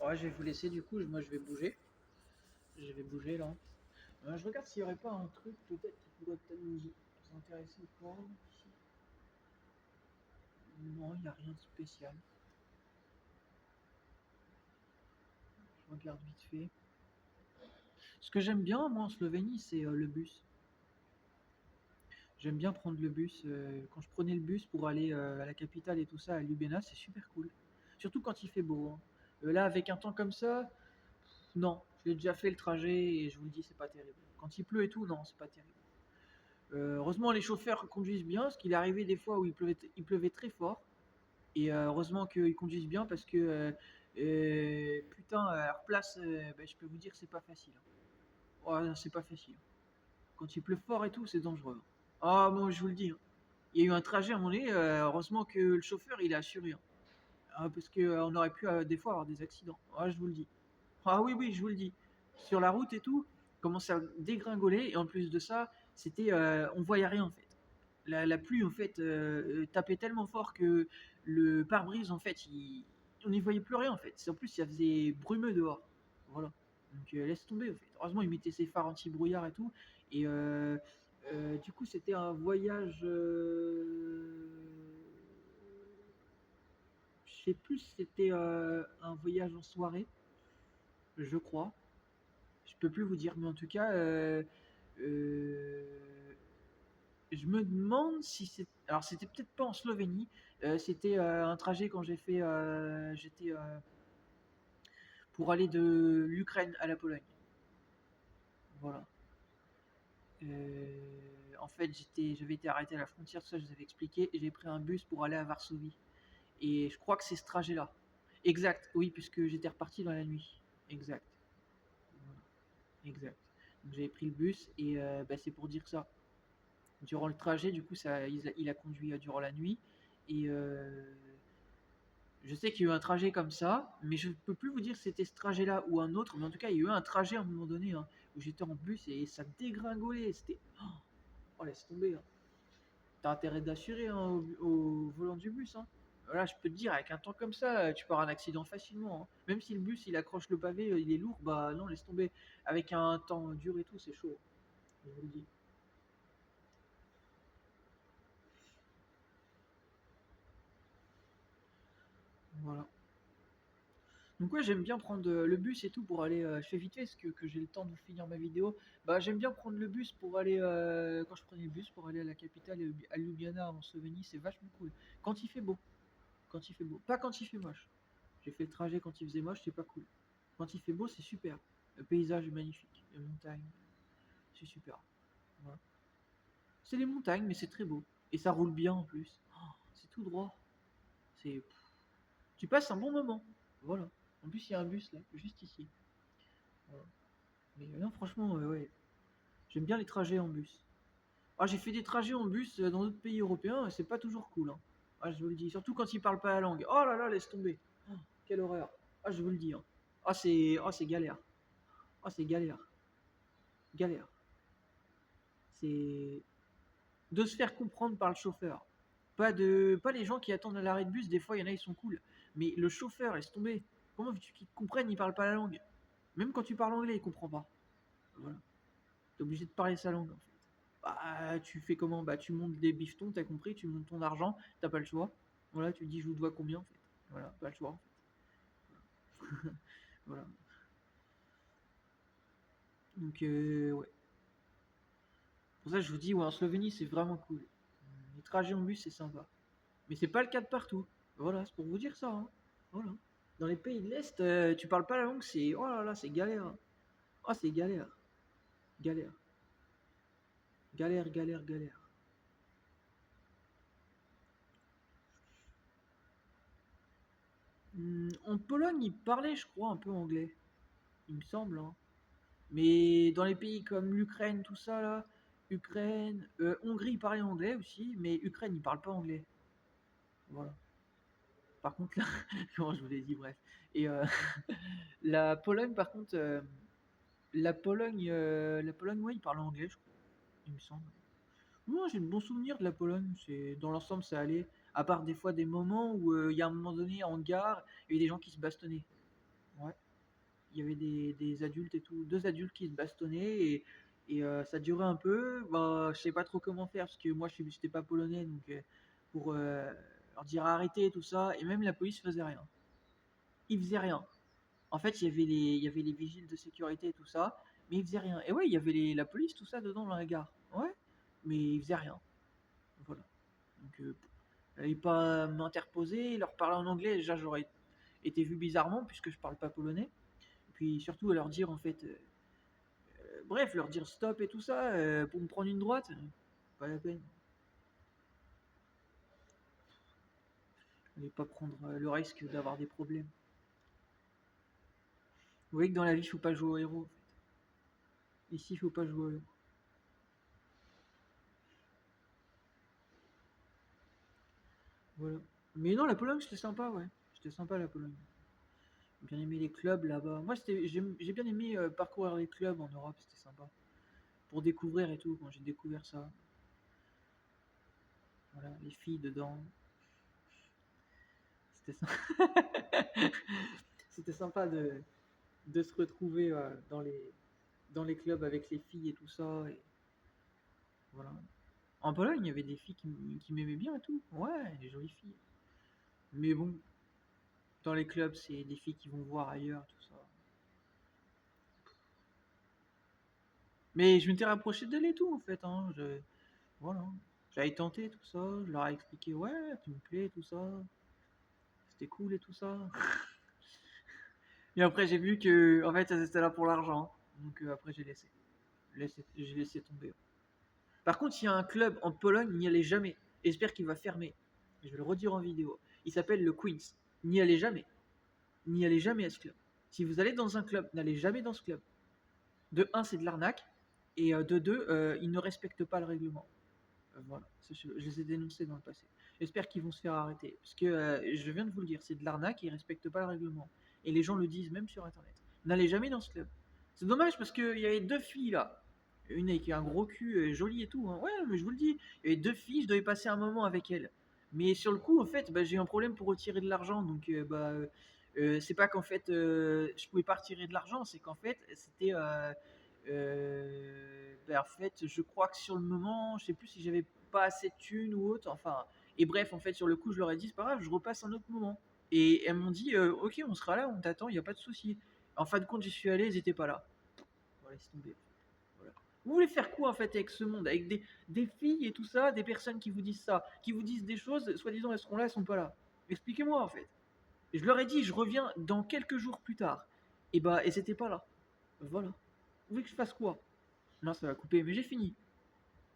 Ouais, je vais vous laisser du coup, moi je vais bouger. Je vais bouger là. Je regarde s'il n'y aurait pas un truc peut-être qui pourrait peut-être nous intéresser ou pas. Ici. Non, il n'y a rien de spécial. Je regarde vite fait. Ce que j'aime bien moi en Slovénie, c'est le bus. J'aime bien prendre le bus. Quand je prenais le bus pour aller à la capitale et tout ça, à Ljubljana, c'est super cool. Surtout quand il fait beau, hein. Là, avec un temps comme ça, non. J'ai déjà fait le trajet et je vous le dis, c'est pas terrible. Quand il pleut et tout, non, c'est pas terrible. Heureusement, les chauffeurs conduisent bien, parce qu'il est arrivé des fois où il pleuvait très fort. Et heureusement qu'ils conduisent bien, parce que putain, à leur place, ben, je peux vous dire, c'est pas facile, hein. Ouais, c'est pas facile. Quand il pleut fort et tout, c'est dangereux. Ah, bon, je vous le dis, hein. Il y a eu un trajet à un moment donné, heureusement que le chauffeur il a assuré, hein. Parce qu'on aurait pu des fois avoir des accidents. Ah, je vous le dis. Ah oui, oui, je vous le dis. Sur la route et tout, commence à dégringoler, et en plus de ça, on voyait rien en fait. La pluie en fait tapait tellement fort que le pare-brise en fait, on n'y voyait plus rien en fait. En plus, ça faisait brumeux dehors. Voilà. Donc laisse tomber en fait. Heureusement, il mettait ses phares anti-brouillard et tout. Et du coup, c'était un voyage. Je sais plus si c'était un voyage en soirée, je crois. Je peux plus vous dire, mais en tout cas, euh, je me demande si c'est. Alors, c'était peut-être pas en Slovénie. C'était un trajet quand j'ai fait. J'étais pour aller de l'Ukraine à la Pologne. Voilà. En fait, j'avais été arrêté à la frontière, ça je vous avais expliqué, et j'ai pris un bus pour aller à Varsovie. Et je crois que c'est ce trajet-là. Exact, oui, puisque j'étais reparti dans la nuit. Exact. Voilà. Exact. Donc j'avais pris le bus et bah, c'est pour dire ça. Durant le trajet, du coup, il a conduit durant la nuit. Et je sais qu'il y a eu un trajet comme ça, mais je ne peux plus vous dire si c'était ce trajet-là ou un autre. Mais en tout cas, il y a eu un trajet à un moment donné, hein, où j'étais en bus et ça dégringolait. C'était. Oh, laisse tomber, hein. T'as intérêt d'assurer, hein, au volant du bus, hein. Voilà, je peux te dire, avec un temps comme ça, tu peux avoir un accident facilement, hein. Même si le bus il accroche le pavé, il est lourd, bah non, laisse tomber. Avec un temps dur et tout, c'est chaud. Je vous le dis. Voilà. Donc ouais, j'aime bien prendre le bus et tout pour aller. Je fais vite fait parce que j'ai le temps de finir ma vidéo. Bah j'aime bien prendre le bus pour aller. Quand je prenais le bus pour aller à la capitale, à Ljubljana en Slovénie, c'est vachement cool. Quand il fait beau. Quand il fait beau. Pas quand il fait moche. J'ai fait le trajet quand il faisait moche, c'est pas cool. Quand il fait beau, c'est super. Le paysage est magnifique. Les montagnes, c'est super. Voilà. C'est les montagnes, mais c'est très beau. Et ça roule bien en plus. Oh, c'est tout droit. C'est. Tu passes un bon moment. Voilà. En plus, il y a un bus là, juste ici. Voilà. Mais non, franchement, ouais. J'aime bien les trajets en bus. Ah, j'ai fait des trajets en bus dans d'autres pays européens et c'est pas toujours cool, hein. Ah, je vous le dis. Surtout quand ils parlent pas la langue. Oh là là, laisse tomber. Oh, quelle horreur. Ah, je vous le dis, hein. Ah, c'est galère. Ah, c'est galère. Galère. C'est de se faire comprendre par le chauffeur. Pas les gens qui attendent à l'arrêt de bus, des fois il y en a ils sont cool. Mais le chauffeur, laisse tomber. Comment veux-tu qu'ils comprennent, ils parlent pas la langue. Même quand tu parles anglais, il comprend pas. Voilà. T'es obligé de parler sa langue en fait. Bah tu fais comment? Bah tu montes des bifetons, t'as compris, tu montes ton argent, t'as pas le choix. Voilà, tu dis je vous dois combien en fait. Voilà, pas le choix en fait. Voilà. Donc ouais. Pour ça je vous dis ouais, en Slovénie c'est vraiment cool. Les trajets en bus c'est sympa. Mais c'est pas le cas de partout. Voilà, c'est pour vous dire ça, hein. Voilà. Dans les pays de l'Est, tu parles pas la langue, c'est. Oh là là, c'est galère. Oh, c'est galère. Galère. Galère, galère, galère. En Pologne, ils parlaient, je crois, un peu anglais. Il me semble, hein. Mais dans les pays comme l'Ukraine, tout ça, là. Ukraine. Hongrie, ils parlaient anglais aussi, mais Ukraine, ils parlent pas anglais. Voilà. Par contre, là. Comment je vous l'ai dit, bref. Et la Pologne, par contre. La Pologne, ouais, ils parlent anglais, je crois. Il me semble. Moi, j'ai de bons souvenirs de la Pologne. Dans l'ensemble, ça allait. À part des fois des moments où il y a un moment donné en gare, il y a des gens qui se bastonnaient. Ouais. Il y avait des adultes et tout, deux adultes qui se bastonnaient et ça durait un peu. Bah, je sais pas trop comment faire parce que moi j'étais pas polonais donc pour leur dire arrêtez tout ça et même la police faisait rien. Ils faisaient rien. En fait, il y avait les vigiles de sécurité et tout ça, mais ils faisaient rien. Et ouais, il y avait la police tout ça dedans dans la gare. Ouais, mais ils faisaient rien. Voilà. Donc fallait pas m'interposer, leur parler en anglais. Déjà j'aurais été vu bizarrement puisque je parle pas polonais. Et puis surtout à leur dire en fait bref, leur dire stop et tout ça, pour me prendre une droite, pas la peine. Et pas prendre le risque d'avoir des problèmes. Vous voyez que dans la vie, il faut pas jouer au héros. En fait. Ici, il faut pas jouer au héros. Voilà. Mais non, la Pologne, c'était sympa, ouais. C'était sympa la Pologne. J'ai bien aimé les clubs là-bas. Moi, j'ai bien aimé parcourir les clubs en Europe, c'était sympa. Pour découvrir et tout, quand j'ai découvert ça. Voilà, les filles dedans. C'était sympa. C'était sympa de se retrouver dans les clubs avec les filles et tout ça. Et voilà. En Pologne, il y avait des filles qui m'aimaient bien et tout. Ouais, des jolies filles. Mais bon, dans les clubs, c'est des filles qui vont voir ailleurs, tout ça. Mais je m'étais rapproché d'elle et tout, en fait. Hein. Voilà. J'avais tenté tout ça. Je leur ai expliqué, ouais, tu me plais, tout ça. C'était cool et tout ça. Et après, j'ai vu que, en fait, elles étaient là pour l'argent. Donc après, j'ai laissé tomber. Par contre, il y a un club en Pologne, n'y allez jamais. J'espère qu'il va fermer. Je vais le redire en vidéo. Il s'appelle le Queens. N'y allez jamais. N'y allez jamais à ce club. Si vous allez dans un club, n'allez jamais dans ce club. De un, c'est de l'arnaque. Et de deux, ils ne respectent pas le règlement. Voilà, je les ai dénoncés dans le passé. J'espère qu'ils vont se faire arrêter. Parce que je viens de vous le dire, c'est de l'arnaque et ils ne respectent pas le règlement. Et les gens le disent même sur internet. N'allez jamais dans ce club. C'est dommage parce qu'il y avait deux filles là. Une avec un gros cul, jolie et tout. Hein. Ouais, mais je vous le dis, il y avait deux filles, je devais passer un moment avec elles. Mais sur le coup, en fait, bah, j'ai eu un problème pour retirer de l'argent. Donc, c'est pas qu'en fait, je pouvais pas retirer de l'argent, c'est qu'en fait, c'était. En fait, je crois que sur le moment, je sais plus si j'avais pas assez de thunes ou autre. Enfin, et bref, en fait, sur le coup, je leur ai dit, c'est pas grave, je repasse un autre moment. Et elles m'ont dit, ok, on sera là, on t'attend, il n'y a pas de souci. En fin de compte, j'y suis allé, ils étaient pas là. Voilà, laisse tomber. Voilà. Vous voulez faire quoi en fait avec ce monde? Avec des filles et tout ça, des personnes qui vous disent ça, qui vous disent des choses, soi-disant elles seront là, elles sont pas là. Expliquez-moi en fait. Et je leur ai dit, je reviens dans quelques jours plus tard. Et bah, et c'était pas là. Voilà. Vous voulez que je fasse quoi? Non, ça va couper, mais j'ai fini.